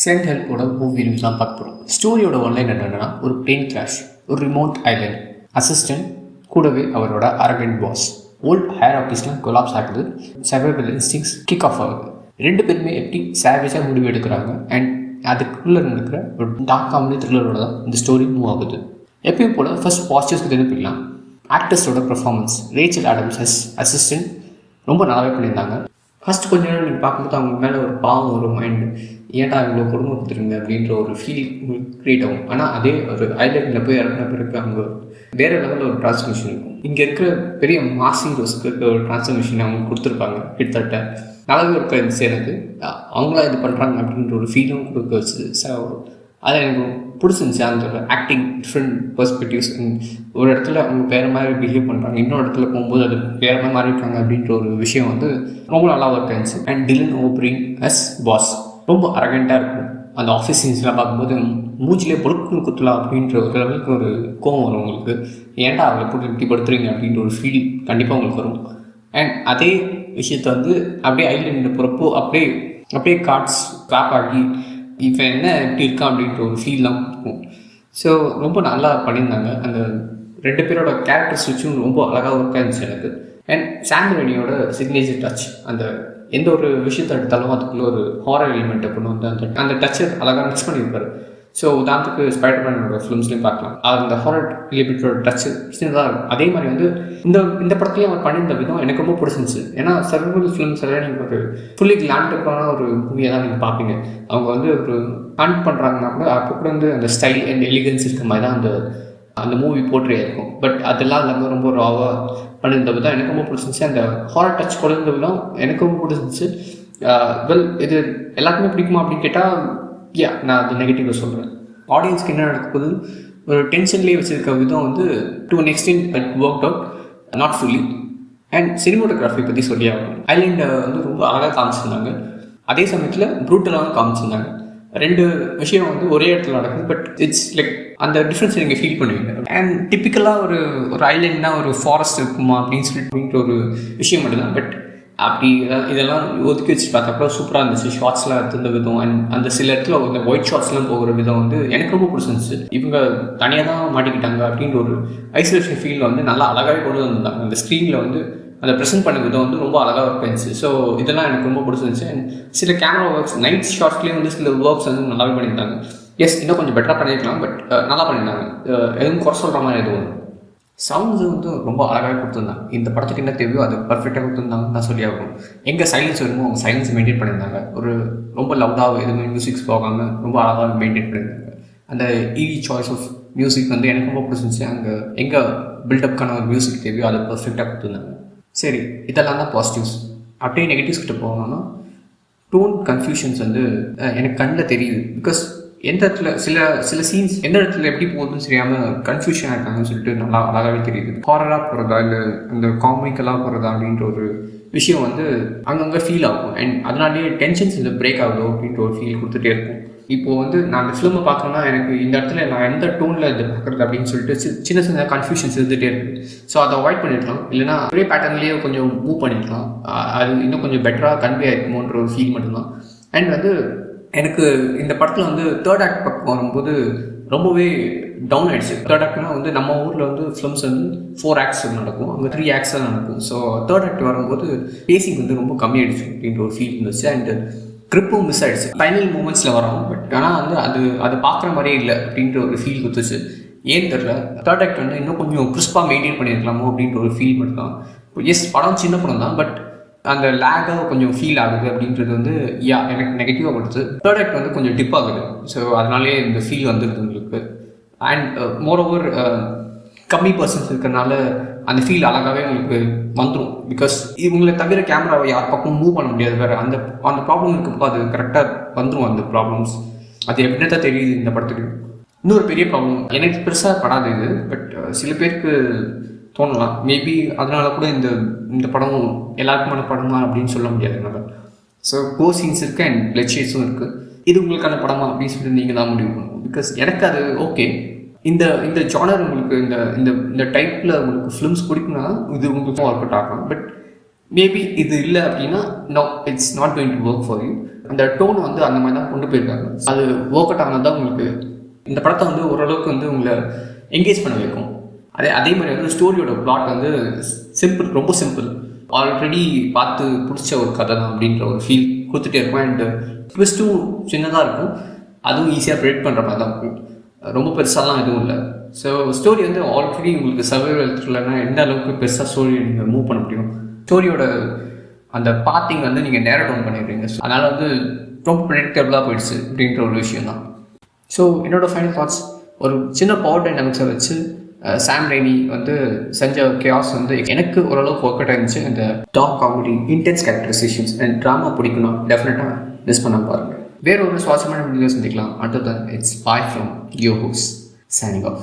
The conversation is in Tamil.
சென்ட் ஹெல்ப்போட மூவி ரிவ்யூ தான் பார்க்க போகிறோம். ஸ்டோரியோட ஒன்லைன் என்னென்னா, ஒரு பிளேன் கிராஷ், ஒரு ரிமோட் ஐலண்ட், அசிஸ்டன்ட் கூடவே அவரோட அரகண்ட் பாஸ், ஓல்ட் ஹேர் ஆஃபீஸ்லாம் கொலாப்ஸ் ஆகுது, சர்வைவல் இன்ஸ்டிங்ஸ் கிக் ஆஃப் ஆகுது. ரெண்டு பேருமே எப்படி சேவேஜாக முடிவு எடுக்கிறாங்க அண்ட் அதுக்குள்ளே இருக்கிற ஒரு டார்க் காமெடி த்ரில்லரோட தான் இந்த ஸ்டோரி மூவ் ஆகுது. எப்பயும் போல் ஃபர்ஸ்ட் பாசிட்டிவ்ஸ் திருப்பிக்கலாம். ஆக்டர்ஸோட பெர்ஃபார்மன்ஸ், ரேச்சல் ஆடம்ஸ் அசிஸ்டன்ட் ரொம்ப நல்லாவே பண்ணியிருந்தாங்க. ஃபஸ்ட் கொஞ்ச நேரம் நீங்கள் பார்க்கும்போது அவங்க மேலே ஒரு பாவம் ஒரு மைண்டு, ஏன்டா இவ்வளோ கொடுமைப்படுத்துருங்க அப்படின்ற ஒரு ஃபீல் க்ரியேட் ஆகும். ஆனால் அதே ஒரு ஐலண்டில் போய் இறக்குன பிறகு அவங்க வேறு லெவலில் ஒரு டிரான்ஸ்ஃபர்மேஷன் இருக்கும். இங்கே இருக்கிற பெரிய மாசி ரோஸ்க்கு இருக்கிற ஒரு டிரான்ஸ்ஃபர்மேஷன் அவங்க கொடுத்துருப்பாங்க. கிட்டத்தட்ட நல்லாவே இருக்க இருந்துச்சு எனக்கு. அவங்களா இது பண்ணுறாங்க அப்படின்ற ஒரு ஃபீலும் கொடுக்க வச்சு அது எனக்கு பிடிச்சிருந்துச்சி. அந்த ஆக்டிங், டிஃப்ரெண்ட் பெர்ஸ்பெக்டிவ்ஸ், ஒரு இடத்துல அவங்க வேறு மாதிரி பிஹேவ் பண்ணுறாங்க, இன்னொரு இடத்துல போகும்போது அது வேறு மாதிரி மாறியிருக்காங்க அப்படின்ற ஒரு விஷயம் வந்து ரொம்ப நல்லா ஒர்க் ஆயிடுச்சு. அண்ட் டிலன் ஓப்ரின் அஸ் பாஸ் ரொம்ப அரகண்ட்டாக இருக்கும். அந்த ஆஃபீஸ் சீன்ஸ்லாம் பார்க்கும்போது மூச்சிலே பொழுக்குன்னு குத்தலாம் அப்படின்ற ஒரு லெவலுக்கு ஒரு கோவம் வரும் உங்களுக்கு. ஏன்டா அவளை போட்டு இப்படி படுத்துறீங்க அப்படின்ற ஒரு ஃபீல் கண்டிப்பாக உங்களுக்கு வரும். அண்ட் அதே விஷயத்தை வந்து அப்படியே ஐலண்ட் போகிறப்போ அப்படியே கார்ட்ஸ் கிளாப் ஆகி இப்போ என்ன எப்படி இருக்கான் அப்படின்ற ஒரு ஃபீல்லாம் இருக்கும். ஸோ ரொம்ப நல்லா பண்ணியிருந்தாங்க. அந்த ரெண்டு பேரோட கேரக்டர்ஸ் வச்சும் ரொம்ப அழகாக ஒர்க் ஆயிருந்துச்சு எனக்கு. அண்ட் சாம் ரெய்மியோட சிக்னேச்சர் டச், அந்த எந்த ஒரு விஷயத்தை எடுத்தாலும் அதுக்குள்ளே ஒரு ஹாரர் எலிமெண்ட்டை கொண்டு வந்து அந்த டச்சை அழகாக மிக்ஸ் பண்ணியிருப்பாரு. ஸோ உதாரணத்துக்கு ஸ்பைடர்மேனோட ஃபிலிம்ஸ்லையும் பார்க்கலாம், அந்த ஹாரர் எலிமெண்ட்டோட டச்சு சின்னதாக இருக்கும். அதே மாதிரி வந்து இந்த படத்துலேயும் அவர் பண்ணியிருந்த விதம் எனக்கு ரொம்ப பிடிச்சிருந்துச்சு. ஏன்னா சர்வைவல் ஃபிலிம்ஸ் எல்லாம் நீங்கள் ஒரு ஃபுல்லி கிளாண்டப்பான ஒரு மூவியை தான் நீங்கள் பார்ப்பீங்க. அவங்க வந்து ஒரு ஹண்ட் பண்ணுறாங்கன்னா கூட அப்போ கூட வந்து அந்த ஸ்டைல் அண்ட் எலிகன்ஸ் இருக்க மாதிரி தான் அந்த மூவி போர்ட்ரே இருக்கும். பட் அதெல்லாம் இல்லாமல் ரொம்ப ராவாக பண்ணியிருந்த விதம் எனக்கு ரொம்ப பிடிச்சிருந்துச்சு. அந்த ஹாரர் டச் கொண்டிருந்த விதம் எனக்கு ரொம்ப பிடிச்சிருந்துச்சு. இது எல்லாருக்குமே பிடிக்குமா அப்படின்னு கேட்டால் நான் அது நெகட்டிவாக சொல்கிறேன். ஆடியன்ஸ்க்கு என்ன நடக்குது, ஒரு டென்ஷன்லேயே வச்சுருக்க விதம் வந்து to an extent it work out, not fully. And cinematography பற்றி சொல்லி ஆகணும். ஐலண்டை வந்து ரொம்ப அழகாக காமிச்சிருந்தாங்க, அதே சமயத்தில் ப்ரூட்டலாக காமிச்சிருந்தாங்க. ரெண்டு விஷயம் வந்து ஒரே இடத்துல நடக்குது, பட் இட்ஸ் லைக் அந்த டிஃப்ரென்ஸை நீங்கள் ஃபீல் பண்ணுவீங்க. அண்ட் டிப்பிக்கலாக ஒரு ஐலண்ட்னா ஒரு ஃபாரஸ்ட் இருக்குமா அப்படின்னு சொல்லிட்டு ஒரு விஷயம் மட்டும்தான். பட் அப்படி இதெல்லாம் ஒதுக்கி வச்சு பார்த்தப்போ சூப்பராக இருந்துச்சு. ஷார்ட்ஸ்லாம் எடுத்துருந்த விதம் அண்ட் அந்த சில இடத்துல இந்த ஒயிட் ஷார்ட்ஸ்லாம் போகிற விதம் வந்து எனக்கு ரொம்ப பிடிச்சிருந்துச்சு. இவங்க தனியாக தான் மாட்டிக்கிட்டாங்க அப்படின்ற ஒரு ஐசோலேஷன் ஃபீல் வந்து நல்லா அழகாகவே கொண்டு வந்திருந்தாங்க. அந்த ஸ்க்ரீனில் வந்து அதை ப்ரெசென்ட் பண்ண விதம் வந்து ரொம்ப அழகாக ஒர்க் ஆயிடுச்சு. ஸோ இதெல்லாம் எனக்கு ரொம்ப பிடிச்சிருந்துச்சு. அண்ட் சில கேமரா ஒர்க்ஸ், நைட் ஷார்ட்ஸ்லேயும் வந்து சில ஒர்க்ஸ் வந்து நல்லாவே பண்ணியிருந்தாங்க. எஸ், இன்னும் கொஞ்சம் பெட்டராக பண்ணியிருக்கலாம், பட் நல்லா பண்ணியிருந்தாங்க. எதுவும் குறை சொல்கிற மாதிரி எதுவும். சவுண்ட்ஸு வந்து ரொம்ப அழகாக கொடுத்துருந்தாங்க. இந்த படத்துக்கு என்ன தேவையோ அது பர்ஃபெக்டாக கொடுத்துருந்தாங்கன்னு நான் சொல்லி ஆகணும். எங்கே சைலன்ஸ் வருமோ அவங்க சைலன்ஸ் மெயின்டைன் பண்ணியிருந்தாங்க. ஒரு ரொம்ப லவுடாக எதுவுமே மியூசிக்ஸ் போகாமல் ரொம்ப அழகாக மெயின்டைன் பண்ணியிருந்தாங்க. அந்த ஈஸி சாய்ஸ் ஆஃப் மியூசிக் வந்து எனக்கு ரொம்ப பிடிச்சிருந்துச்சு. அங்கே எங்கே பில்டப்கான ஒரு மியூசிக் தேவையோ அதை பர்ஃபெக்டாக கொடுத்துருந்தாங்க. சரி, இதெல்லாம் தான் பாசிட்டிவ்ஸ். அப்படியே நெகட்டிவ்ஸ் கிட்ட போகணும்னா, டோன் கன்ஃபியூஷன்ஸ் வந்து எனக்கு கண்ணில் தெரியுது. பிகாஸ் எந்த இடத்துல சில சீன்ஸ் எந்த இடத்துல எப்படி போகுதுன்னு தெரியாமல் கன்ஃபியூஷன் ஆகிருக்காங்கன்னு சொல்லிட்டு நல்லா அழகாகவே தெரியுது. ஹாரராக போகிறதா இல்லை அந்த காமிக்கலாக போகிறதா அப்படின்ற ஒரு விஷயம் வந்து அங்கங்கே ஃபீல் ஆகும். அண்ட் அதனாலேயே டென்ஷன்ஸ் இந்த பிரேக் ஆகுதோ அப்படின்ற ஒரு ஃபீல் கொடுத்துட்டே இருக்கும். இப்போது வந்து நான் அந்த ஃபிலிமை பார்க்கணுன்னா எனக்கு இந்த இடத்துல நான் எந்த டோனில் இது பார்க்குறது அப்படின்னு சொல்லிட்டு சின்ன சின்ன கன்ஃபியூஷன்ஸ் இருந்துகிட்டே இருக்குது. ஸோ அதை அவாய்ட் பண்ணிடலாம். இல்லைனா ஒரே பேட்டர்ன்லேயே கொஞ்சம் மூவ் பண்ணிக்கலாம். அது இன்னும் கொஞ்சம் பெட்டராக கன்வே ஆகிருக்குமோன்ற ஒரு ஃபீல் மட்டும்தான். அண்ட் வந்து எனக்கு இந்த படத்தில் வந்து தேர்ட் ஆக்ட் பக்கம் வரும்போது ரொம்பவே டவுன் ஆகிடுச்சு. தேர்ட் ஆக்ட்னா வந்து நம்ம ஊரில் வந்து ஃபிலிம்ஸ் வந்து 4 ஆக்ட்ஸ் நடக்கும், அங்கே 3 ஆக்ட்ஸ் தான் நடக்கும். ஸோ தேர்ட் ஆக்ட் வரும்போது பேசிங் வந்து ரொம்ப கம்மியாகிடுச்சு அப்படின்ற ஒரு ஃபீல் இருந்துச்சு. அண்ட் க்ரிப்பும் மிஸ் ஆகிடுச்சு. ஃபைனல் மூமெண்ட்ஸில் வரும், பட் ஆனால் வந்து அது பார்க்குற மாதிரியே இல்லை அப்படின்ற ஒரு ஃபீல் கொடுத்துச்சு. ஏன்னு தெரியல. தேர்ட் ஆக்ட் வந்து இன்னும் கொஞ்சம் கிறிஸ்பாக மெயின்டைன் பண்ணியிருக்கலாமோ அப்படின்ற ஒரு ஃபீல் மட்டும் தான். எஸ், படம் சின்ன படம் தான், பட் அந்த லேகாக கொஞ்சம் ஃபீல் ஆகுது அப்படின்றது வந்து எனக்கு நெகட்டிவாக கொடுத்து. தேர்ட் ஆக்ட் வந்து கொஞ்சம் டிப் ஆகுது. ஸோ அதனாலே இந்த ஃபீல் வந்துடுது உங்களுக்கு. அண்ட் மோரோவர் கம்மி பர்சன்ஸ் இருக்கிறனால அந்த ஃபீல் அழகாகவே உங்களுக்கு வந்துடும். பிகாஸ் இவங்களை தவிர கேமராவை யார் பக்கம் மூவ் பண்ண முடியாது. வேறு அந்த ப்ராப்ளம் இருக்கப்போ அது கரெக்டாக வந்துடும். அந்த ப்ராப்ளம்ஸ் அது எப்படி தான் தெரியுது இந்த படத்துக்கு. இன்னொரு பெரிய ப்ராப்ளம் எனக்கு பெருசாக படாது இது, பட் சில பேருக்கு தோணலாம். மேபி அதனால கூட இந்த படம் எல்லாருக்குமான படமா அப்படின்னு சொல்ல முடியாது என்னால். ஸோ கோ சீன்ஸ் இருக்குது அண்ட் பிளட் ஷேட்ஸும் இருக்குது. இது உங்களுக்கான படமா அப்படின்னு சொல்லிட்டு நீங்கள் தான் முடிவு பண்ணணும். பிகாஸ் எனக்கு அது ஓகே. இந்த ஜானர் உங்களுக்கு இந்த டைப்பில் உங்களுக்கு ஃபிலிம்ஸ் பிடிக்குன்னா இது உங்களுக்கு ஒர்க் அவுட் ஆகலாம். பட் மேபி இது இல்லை அப்படின்னா no, it's not going to work for you. அந்த டோன் வந்து அந்த மாதிரி தான் கொண்டு போயிருக்காங்க. அது ஒர்க் அவுட் ஆனது தான் உங்களுக்கு இந்த படத்தை வந்து ஓரளவுக்கு வந்து உங்களை என்கேஜ் பண்ண வைக்கும். அதே மாதிரி வந்து ஸ்டோரியோட பிளாட் வந்து சிம்பிள், ரொம்ப சிம்பிள், ஆல்ரெடி பார்த்து பிடிச்ச ஒரு கதை தான் அப்படின்ற ஒரு ஃபீல் கொடுத்துட்டே இருக்கும். அண்ட் ட்விஸ்ட்டும் சின்னதாக இருக்கும், அதுவும் ஈஸியாக ப்ரெடிக்ட் பண்ணுற மாதிரி தான் இருக்கும். ரொம்ப பெருசாலாம் எதுவும் இல்லை. ஸோ ஸ்டோரி வந்து ஆல்ரெடி உங்களுக்கு சர்வைவல் த்ரில்லர்னா எந்த அளவுக்கு பெருசாக ஸ்டோரியை நீங்கள் மூவ் பண்ண முடியும், ஸ்டோரியோட அந்த பார்ட்டிங் வந்து நீங்கள் நேரோ டவுன் பண்ணிடுறீங்க. அதனால் வந்து ரொம்ப ப்ரெடிக்டபுளாக போயிடுச்சு அப்படின்ற ஒரு விஷயம் தான். ஸோ என்னோடய ஃபைனல் தாட்ஸ், ஒரு சின்ன பவர் டைனாமிக்ஸை வச்சு சாம் ரெய்மி வந்து செஞ்ச கேஸ் வந்து எனக்கு ஓரளவுக்கு ஒர்க் அவுட் ஆயிருந்துச்சு. இந்த dark comedy, intense characterizations and drama பிடிக்கணும், டெஃபினட்டாக மிஸ் பண்ண பாருங்கள். வேற ஒரு சுவாசமான வீடியோ சந்திக்கலாம். Until then, it's bye from your host, signing off.